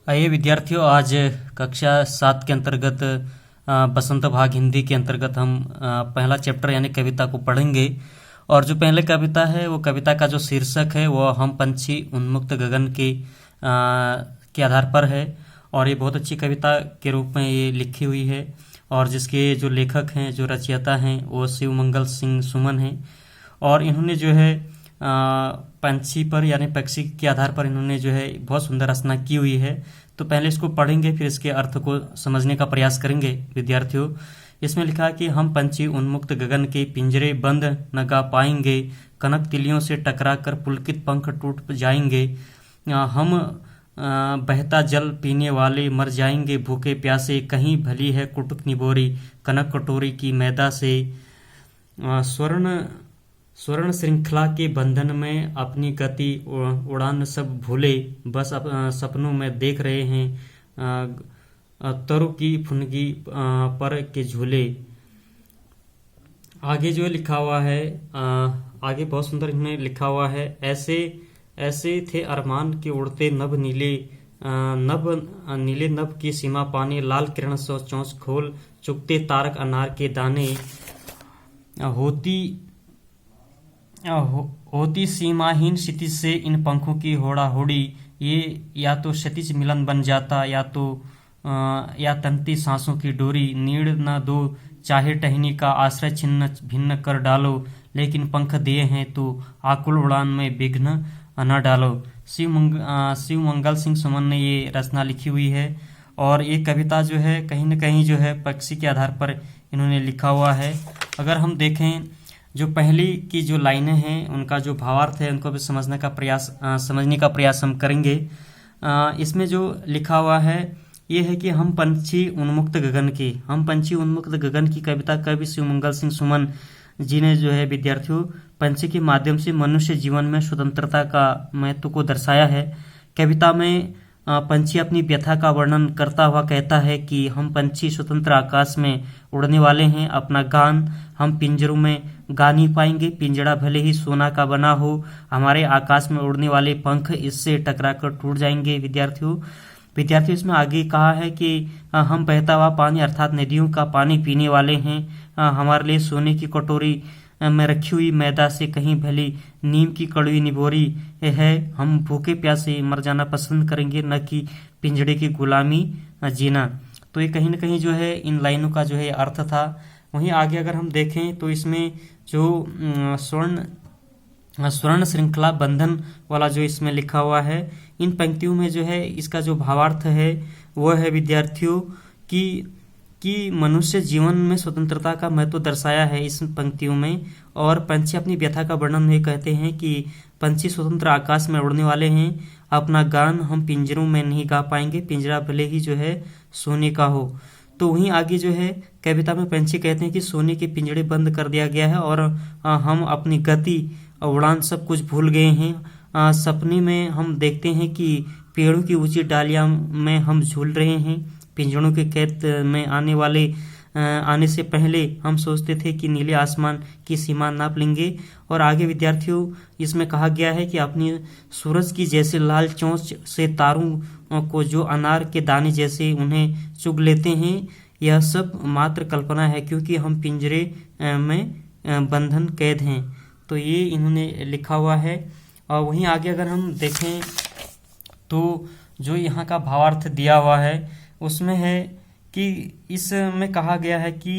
आइए विद्यार्थियों, आज कक्षा 7 के अंतर्गत बसंत भाग हिंदी के अंतर्गत हम पहला चैप्टर यानी कविता को पढ़ेंगे। और जो पहले कविता है वो कविता का जो शीर्षक है वो हम पंछी उन्मुक्त गगन के आधार पर है। और ये बहुत अच्छी कविता के रूप में ये लिखी हुई है। और जिसके जो लेखक हैं, जो रचयिता हैं, वो शिव मंगल सिंह सुमन हैं। और इन्होंने जो है पंछी पर यानी पक्षी के आधार पर इन्होंने जो है बहुत सुंदर रचना की हुई है। तो पहले इसको पढ़ेंगे, फिर इसके अर्थ को समझने का प्रयास करेंगे। विद्यार्थियों, इसमें लिखा है कि हम पंछी उन्मुक्त गगन के पिंजरे बंद न गा पाएंगे, कनक तिलियों से टकरा कर पुलकित पंख टूट जाएंगे। हम बहता जल पीने वाले मर जाएंगे भूखे प्यासे, कहीं भली है कुटुक निबोरी कनक कटोरी की मैदा से। स्वर्ण स्वर्ण श्रृंखला के बंधन में अपनी गति उड़ान सब भूले, बस सपनों में देख रहे हैं तरु की फुनगी पर के झूले। आगे जो लिखा हुआ है, आगे बहुत सुंदर इन्होंने लिखा हुआ है। ऐसे ऐसे थे अरमान के उड़ते नभ नीले, नीले नभ की सीमा पाने, लाल किरण सो चौंच खोल चुगते तारक अनार के दाने। होती सीमाहीन क्षितिज से इन पंखों की होड़ा होड़ी, ये या तो क्षितिज मिलन बन जाता या तंती सांसों की डोरी। नीड़ न दो चाहे टहनी का आश्रय छिन्न भिन्न कर डालो, लेकिन पंख दिए हैं तो आकुल उड़ान में विघ्न न डालो। शिव मंगल सिंह सुमन ने ये रचना लिखी हुई है। और ये कविता जो है कहीं न कहीं जो है पक्षी के आधार पर इन्होंने लिखा हुआ है। अगर हम देखें जो पहली की जो लाइनें हैं उनका जो भावार्थ है उनको भी समझने का प्रयास हम करेंगे। इसमें जो लिखा हुआ है ये है कि हम पंछी उन्मुक्त गगन की कविता कवि शिव मंगल सिंह सुमन जी ने जो है विद्यार्थियों पंछी के माध्यम से मनुष्य जीवन में स्वतंत्रता का महत्व को दर्शाया है। कविता में पंछी अपनी व्यथा का वर्णन करता हुआ कहता है कि हम पंछी स्वतंत्र आकाश में उड़ने वाले हैं, अपना गान हम पिंजरों में गा नहीं पाएंगे। पिंजड़ा भले ही सोना का बना हो, हमारे आकाश में उड़ने वाले पंख इससे टकराकर टूट जाएंगे। विद्यार्थियों इसमें आगे कहा है कि हम बहता हुआ पानी अर्थात नदियों का पानी पीने वाले हैं। हमारे लिए सोने की कटोरी में रखी हुई मैदा से कहीं भली नीम की कड़वी निबोरी है। हम भूखे प्यासे मर जाना पसंद करेंगे, न कि पिंजड़े की गुलामी जीना। तो ये कहीं न कहीं जो है इन लाइनों का जो है अर्थ था। वहीं आगे अगर हम देखें तो इसमें जो स्वर्ण श्रृंखला बंधन वाला जो इसमें लिखा हुआ है, इन पंक्तियों में जो है इसका जो भावार्थ है वो है विद्यार्थियों कि मनुष्य जीवन में स्वतंत्रता का महत्व दर्शाया है इस पंक्तियों में। और पंछी अपनी व्यथा का वर्णन में कहते हैं कि पंछी स्वतंत्र आकाश में उड़ने वाले हैं, अपना गान हम पिंजरों में नहीं गा पाएंगे, पिंजरा भले ही जो है सोने का हो। तो वहीं आगे जो है कविता में पंछी कहते हैं कि सोने के पिंजड़े बंद कर दिया गया है और हम अपनी गति उड़ान सब कुछ भूल गए हैं। सपने में हम देखते हैं कि पेड़ों की ऊंची डालियां में हम झूल रहे हैं। पिंजड़ों के कैद में आने से पहले हम सोचते थे कि नीले आसमान की सीमा नाप लेंगे। और आगे विद्यार्थियों इसमें कहा गया है कि अपनी सूरज की जैसे लाल चोंच से तारों को जो अनार के दाने जैसे उन्हें चुग लेते हैं, यह सब मात्र कल्पना है क्योंकि हम पिंजरे में बंधन कैद हैं। तो ये इन्होंने लिखा हुआ है। और वहीं आगे अगर हम देखें तो जो यहाँ का भावार्थ दिया हुआ है उसमें है कि इसमें कहा गया है कि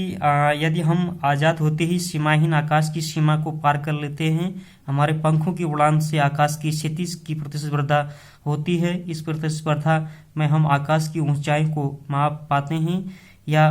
यदि हम आज़ाद होते ही सीमाहीन आकाश की सीमा को पार कर लेते हैं, हमारे पंखों की उड़ान से आकाश की क्षितिज की प्रतिस्पर्धा होती है। इस प्रतिस्पर्धा में हम आकाश की ऊंचाई को माप पाते हैं या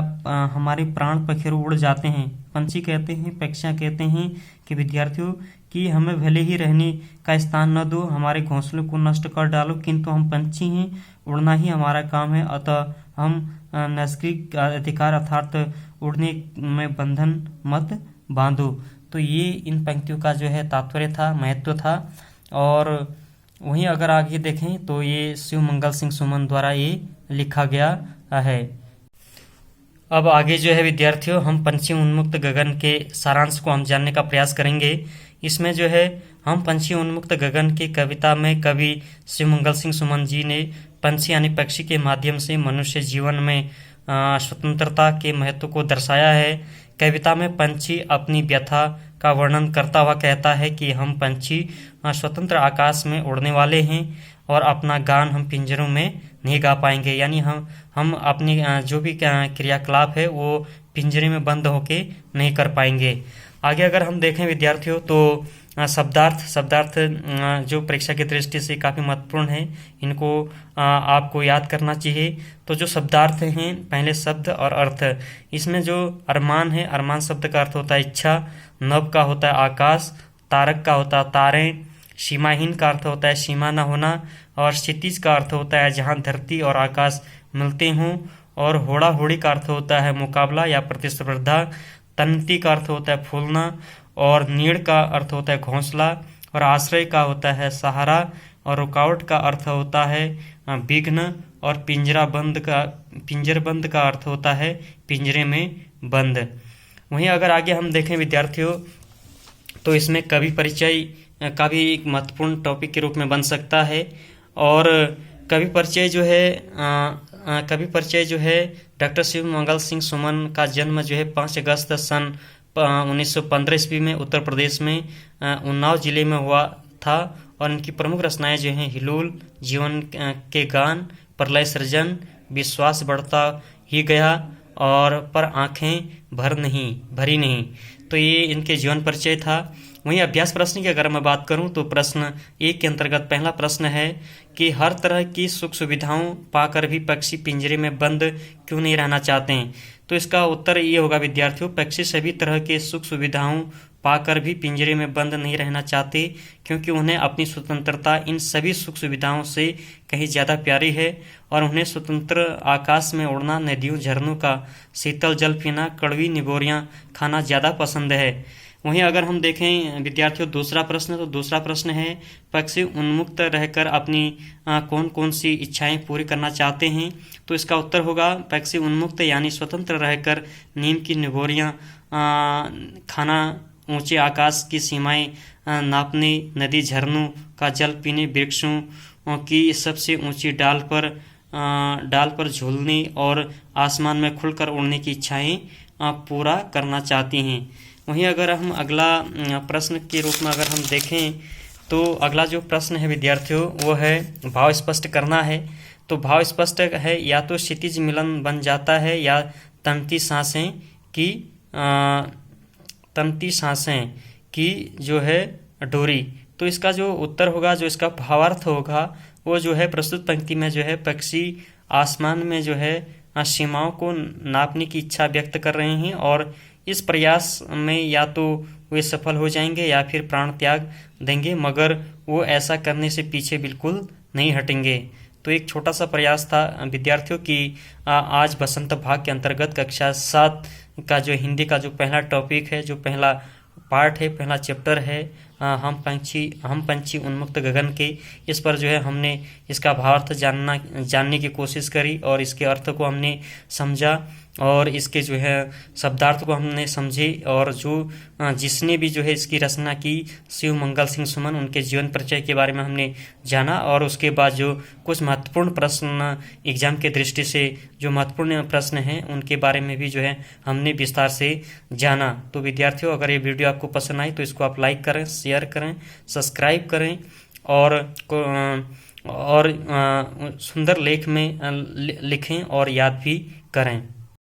हमारे प्राण पखेरु उड़ जाते हैं। पंछी कहते हैं, पक्षियाँ कहते हैं कि विद्यार्थियों कि हमें भले ही रहने का स्थान न दो, हमारे घोंसलों को नष्ट कर डालो, किंतु हम पंछी हैं, उड़ना ही हमारा काम है। अतः हम नैसर्गिक अधिकार अर्थात उड़ने में बंधन मत बांधो। तो ये इन पंक्तियों का जो है तात्पर्य था, महत्व था। और वहीं अगर आगे देखें तो ये शिव मंगल सिंह सुमन द्वारा ये लिखा गया है। अब आगे जो है विद्यार्थियों, हम पंछी उन्मुक्त गगन के सारांश को हम जानने का प्रयास करेंगे। इसमें जो है हम पंछी उन्मुक्त गगन की कविता में कवि शिवमंगल सिंह सुमन जी ने पंछी यानी पक्षी के माध्यम से मनुष्य जीवन में स्वतंत्रता के महत्व को दर्शाया है। कविता में पंछी अपनी व्यथा का वर्णन करता हुआ कहता है कि हम पंछी स्वतंत्र आकाश में उड़ने वाले हैं और अपना गान हम पिंजरों में नहीं गा पाएंगे, यानी हम अपनी जो भी क्रियाकलाप है वो पिंजरे में बंद होके नहीं कर पाएंगे। आगे अगर हम देखें विद्यार्थियों तो शब्दार्थ जो परीक्षा की दृष्टि से काफ़ी महत्वपूर्ण है, इनको आपको याद करना चाहिए। तो जो शब्दार्थ हैं, पहले शब्द और अर्थ। इसमें जो अरमान है, अरमान शब्द का अर्थ होता है इच्छा, नभ का होता है आकाश, तारक का होता है तारे, सीमाहीन का अर्थ होता है सीमा न होना, और क्षितिज का अर्थ होता है जहाँ धरती और आकाश मिलते हों, और होड़ा होड़ी का अर्थ होता है मुकाबला या प्रतिस्पर्धा, तन्ती का अर्थ होता है फूलना, और नीड़ का अर्थ होता है घोंसला, और आश्रय का होता है सहारा, और रुकावट का अर्थ होता है विघ्न, और पिंजरबंद का अर्थ होता है पिंजरे में बंद। वहीं अगर आगे हम देखें विद्यार्थियों तो इसमें कवि परिचय का भी एक महत्वपूर्ण टॉपिक के रूप में बन सकता है। और कवि परिचय जो है डॉक्टर शिवमंगल सिंह सुमन का जन्म जो है 5 अगस्त सन 1915 ईस्वी में उत्तर प्रदेश में उन्नाव जिले में हुआ था। और इनकी प्रमुख रचनाएं जो हैं हिलोल, जीवन के गान, प्रलय सृजन, विश्वास बढ़ता ही गया, और पर आंखें भरी नहीं। तो ये इनके जीवन परिचय था। वहीं अभ्यास प्रश्न की अगर मैं बात करूं तो प्रश्न 1 के अंतर्गत पहला प्रश्न है कि हर तरह की सुख सुविधाओं पाकर भी पक्षी पिंजरे में बंद क्यों नहीं रहना चाहते हैं। तो इसका उत्तर ये होगा विद्यार्थियों, पक्षी सभी तरह के सुख सुविधाओं पाकर भी पिंजरे में बंद नहीं रहना चाहते, क्योंकि उन्हें अपनी स्वतंत्रता इन सभी सुख सुविधाओं से कहीं ज़्यादा प्यारी है, और उन्हें स्वतंत्र आकाश में उड़ना, नदियों झरनों का शीतल जल पीना, कड़वी निबोरियाँ खाना ज़्यादा पसंद है। वहीं अगर हम देखें विद्यार्थियों दूसरा प्रश्न है पक्षी उन्मुक्त रहकर अपनी कौन कौन सी इच्छाएं पूरी करना चाहते हैं। तो इसका उत्तर होगा पक्षी उन्मुक्त यानी स्वतंत्र रहकर नीम की निबोरियाँ खाना, ऊंचे आकाश की सीमाएं नापने, नदी झरनों का जल पीने, वृक्षों की सबसे ऊंची डाल पर झूलने और आसमान में खुलकर उड़ने की इच्छाएं पूरा करना चाहती हैं। वहीं अगर हम अगला प्रश्न के रूप में अगर हम देखें तो अगला जो प्रश्न है विद्यार्थियों वो है भाव स्पष्ट करना है। तो भाव स्पष्ट है या तो क्षितिज मिलन बन जाता है या तंती सांसें की जो है डोरी। तो इसका जो उत्तर होगा, जो इसका भावार्थ होगा वो जो है प्रस्तुत पंक्ति में जो है पक्षी आसमान में जो है सीमाओं को नापने की इच्छा व्यक्त कर रहे हैं, और इस प्रयास में या तो वे सफल हो जाएंगे या फिर प्राण त्याग देंगे, मगर वो ऐसा करने से पीछे बिल्कुल नहीं हटेंगे। तो एक छोटा सा प्रयास था विद्यार्थियों की आज बसंत भाग के अंतर्गत कक्षा 7 का जो हिंदी का जो पहला टॉपिक है, जो पहला पार्ट है, पहला चैप्टर है हम पंछी उन्मुक्त गगन के, इस पर जो है हमने इसका भावार्थ जानने की कोशिश करी और इसके अर्थ को हमने समझा और इसके जो है शब्दार्थ को हमने समझे। और जो जिसने भी जो है इसकी रचना की शिवमंगल सिंह सुमन, उनके जीवन परिचय के बारे में हमने जाना, और उसके बाद जो कुछ महत्वपूर्ण प्रश्न एग्जाम के दृष्टि से जो महत्वपूर्ण प्रश्न हैं उनके बारे में भी जो है हमने विस्तार से जाना। तो विद्यार्थियों अगर ये वीडियो आपको पसंद आई तो इसको आप लाइक करें, शेयर करें, सब्सक्राइब करें और सुंदर लेख में लिखें और याद भी करें।